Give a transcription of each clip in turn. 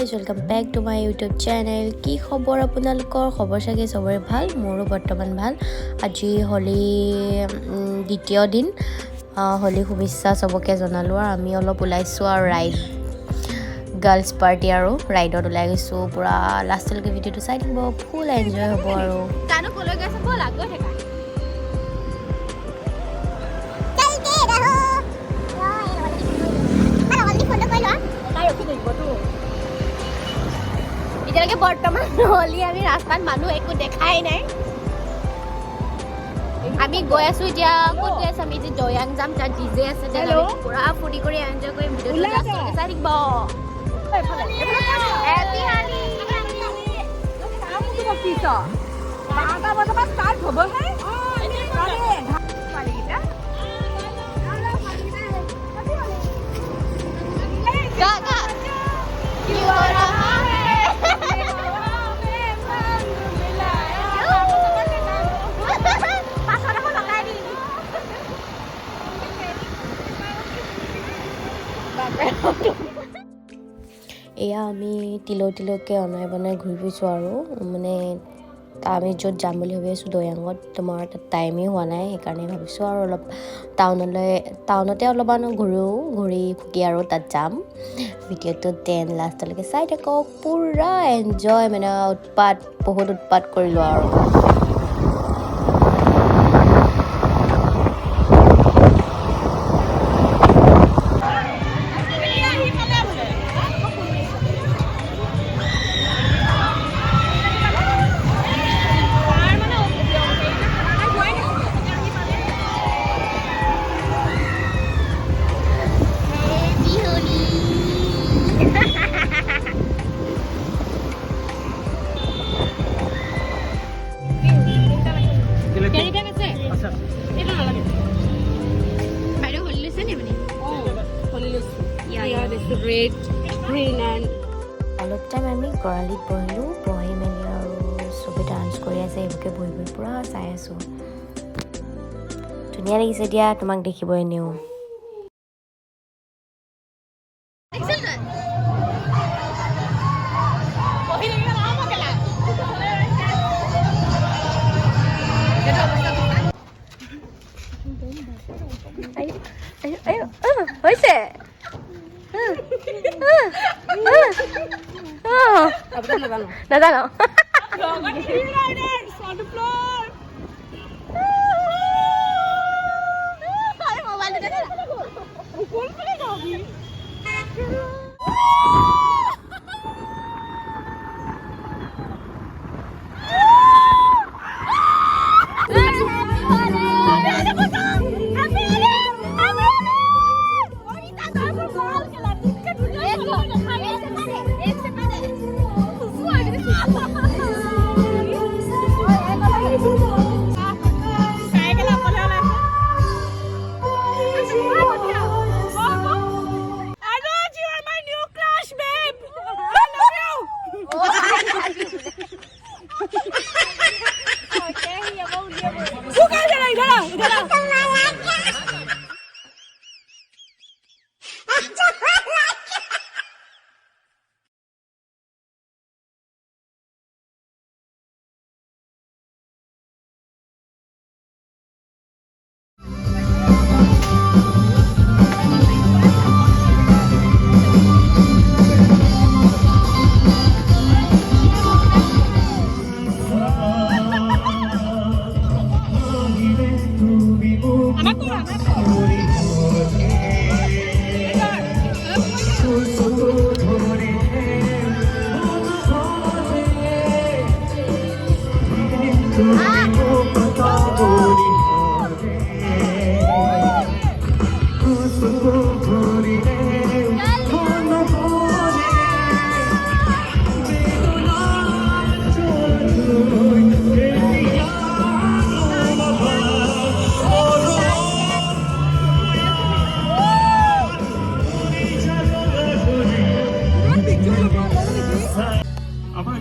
Guys welcome back to my YouTube channel. কি খবৰ আপোনালোকৰ? খবৰ চাগে চবৰে ভাল, মোৰো বৰ্তমান ভাল। আজি হলি দ্বিতীয় দিন, হলি শুভেচ্ছা চবকে জনালোঁ। আৰু আমি অলপ ওলাইছোঁ আৰু ৰাইড, গাৰ্লছ পাৰ্টি আৰু ৰাইডত ওলাই গৈছোঁ। পূৰা লাষ্টলৈকে ভিডিঅ'টো চাই থাকিব, ফুল এনজয় হ'ব। আৰু এতিয়ালৈকে বৰ্তমান হলি আমি ৰাস্তাত মানুহ একো দেখাই নাই। আমি গৈ আছোঁ এতিয়া, ক'ত গৈ আছোঁ? আমি এতিয়া জয়াং যাম, তাত ডিজে আছে, পুৰা ফূৰ্তি কৰি এনজয় কৰি ভিডিঅ'টো লাষ্টলৈকে চাই থাকিব। এয়া আমি তিলকে অনাই বনাই ঘূৰি ফুৰিছোঁ আৰু মানে আমি য'ত যাম বুলি ভাবি আছোঁ দৈয়াঙত, তোমাৰ তাত টাইমেই হোৱা নাই। সেইকাৰণে ভাবিছোঁ আৰু অলপ টাউনতে অলপমান ঘূৰি ফুকি আৰু তাত যাম। ভিডিঅ'টো লাষ্টলৈকে চাই থাকক, পূৰা এনজয়, মানে বহুত উৎপাত কৰিলোঁ আৰু। অলপ টাইম আমি গঁৰালিত বহিলোঁ, বহি মেলি আৰু চবেই ডান্স কৰি আছে। এইবোৰকে বহি পূৰা চাই আছোঁ। ধুনীয়া লাগিছে দিয়া, তোমাক দেখিব এনেও। হৈছে নাজানো।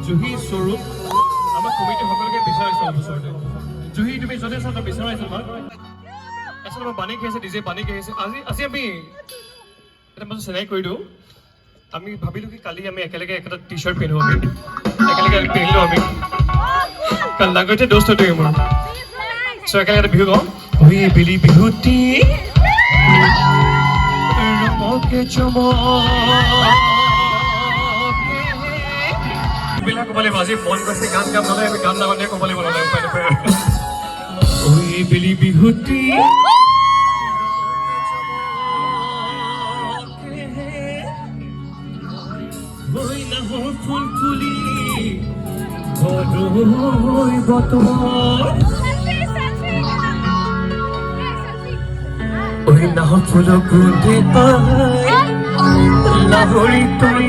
জুহি স্বৰূপ আমাৰ কমিটি সকলোকে বিচাৰিছোঁ ওচৰতে। জুহি তুমি য'তে আছা তই বিচাৰাইছোঁ তোমাক। আচলতে মই পানী খাইছে, ডিজে পানী খাইছে। আজি আমি এটা মই চিনাকি কৰি দিওঁ। আমি ভাবিলো কি কালি আমি একেলগে একটা টি-শাৰ্ট পিন্ধো আমি একেলগে পিন্ধিলো আমি কাৰণ লাগতে দোস্তটো মোৰ সো একেলগে বিহু গাওঁ ওই বেলি বিহুতি ৰঙকে চমকে বিলাক ক'বলৈ আজি মন গৈছে গান গাম নহ'লে আমি গান নাগালে ক'বলৈ বনালে উপায় নাপায় ওই বেলি বিহুতি ওই নাহৰ ফুল ফুলি ঘৰৈ বতৰ ওই নাহৰ ফুলৰ গোন্ধে লাহৰি তই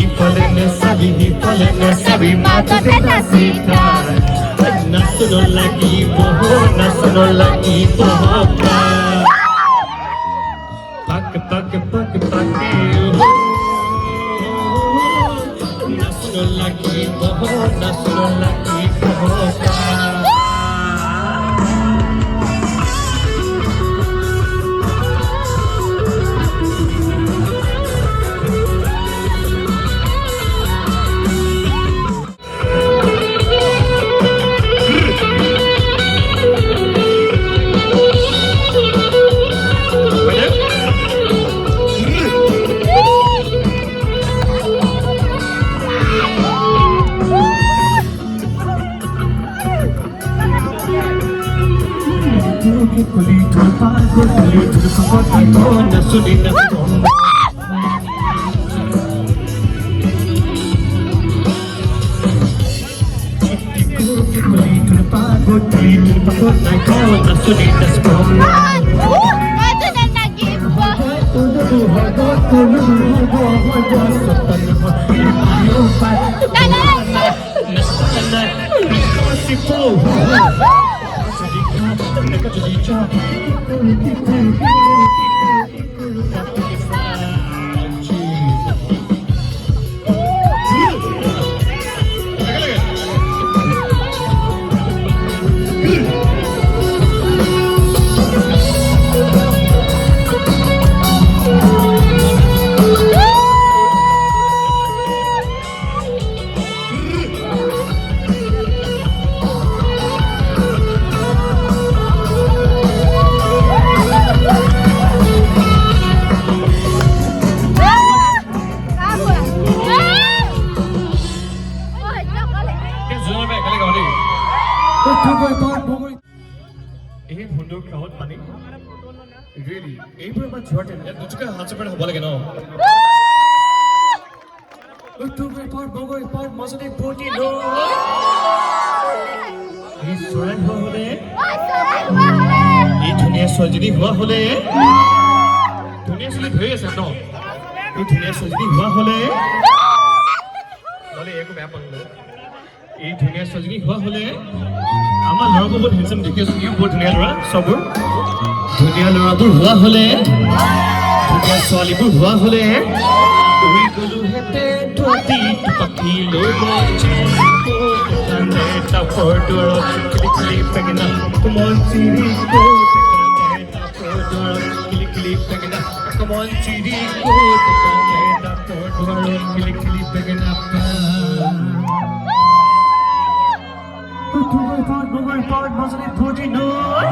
ইফালে নেচাবি মাজতে নাচিতা নাচন লাগিব Pak nasional lagi bohong এই সুন্দৰ কাহত পানী ৰিয়েলি এইবোৰ আমাৰ যোৱাতে দুটুকা হাতচপেট হ'ব লাগে ন মাজতে বটি এই চৰাই হোৱা হ'লে এই ধুনীয়া ছোৱালীজনী হোৱা হ'লে ধুনীয়া ছোৱালী ধৰি আছে ন এই ধুনীয়া ছোৱালীজনী হোৱা হ'লে নহ'লে একো বেয়া পাব এই ধুনীয়া ছোৱালীজনী হোৱা হ'লে আমাৰ ল'ৰাবোৰ বহুত হেণ্ডচাম দেখি আছো ইও বহুত ধুনীয়া ল'ৰা চববোৰ ধুনীয়া ল'ৰাবোৰ হোৱা হ'লে ধুনীয়া ছোৱালীবোৰ হোৱা হ'লে উৰি গ'লোহেঁতেন পাখি লৈ কোমল চিৰি কোমল চিৰি বেঙেনা মাজতে ফুটি নয়